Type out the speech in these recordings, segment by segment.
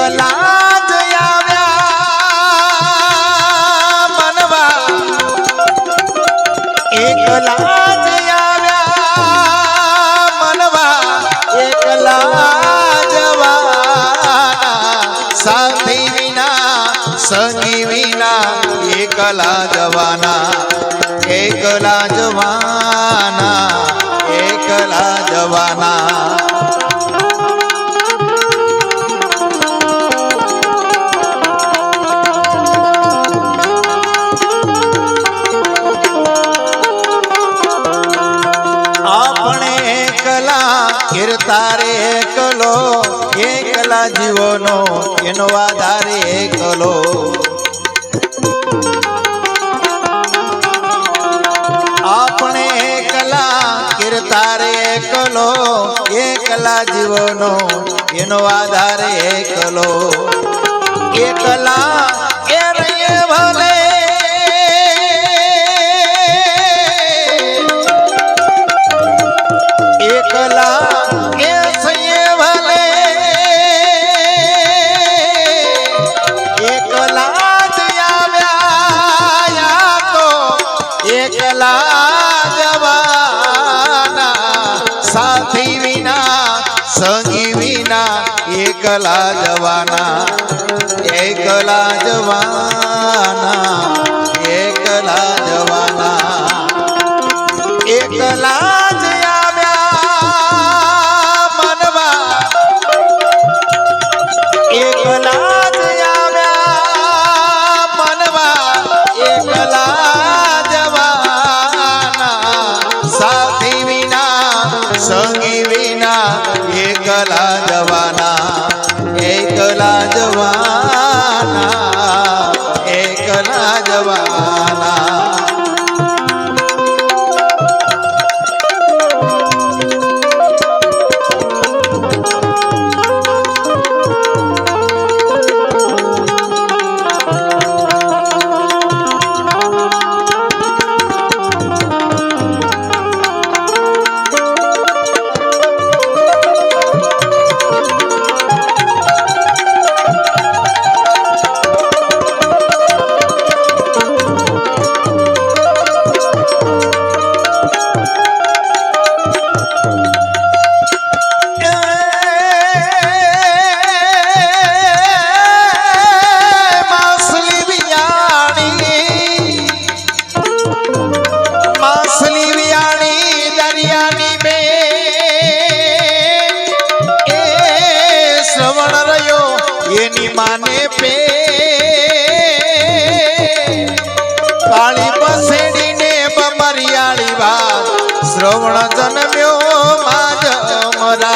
એકલા જ આવ્યા મનવા એકલા જ આવ્યા મનવા એકલા જવાના સાથી વિના સંગી વિના એકલા જવાના એકલા જવાના એકલા જવાના તારે એકલો એકલા જીવનો એનો આધારે એકલો આપણે એકલા કીર્તારે એકલો એકલા જીવનો એનો આધારે એકલો એકલા એ રહીએ ભલે એકલા साथी विना संगी विना एकला जवाना एकला जवाना एकला जवाना एकला ज આવ્યા મનવા એકલા જ આવ્યા મનવા એકલા જવાના સાથી વિના સંગી વિના એકલા જવાના એકલા જવાના એકલા જવાના माने पे काली बसेड़ी ने बमरियाली बात श्रवण जन्म्यो माज मरा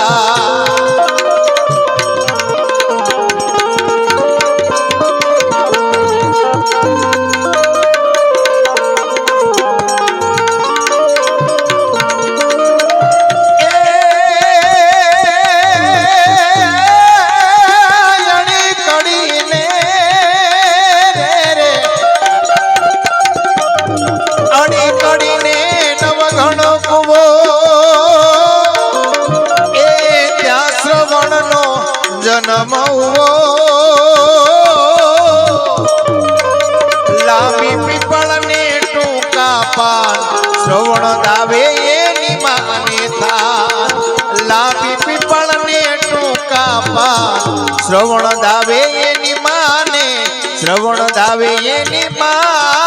जन्म लांबी पीपल ने टूका पान श्रवण दावे एनी माने था लांबी पीपल ने टूका पान श्रवण दावे एनी माने श्रवण दावे एनी माने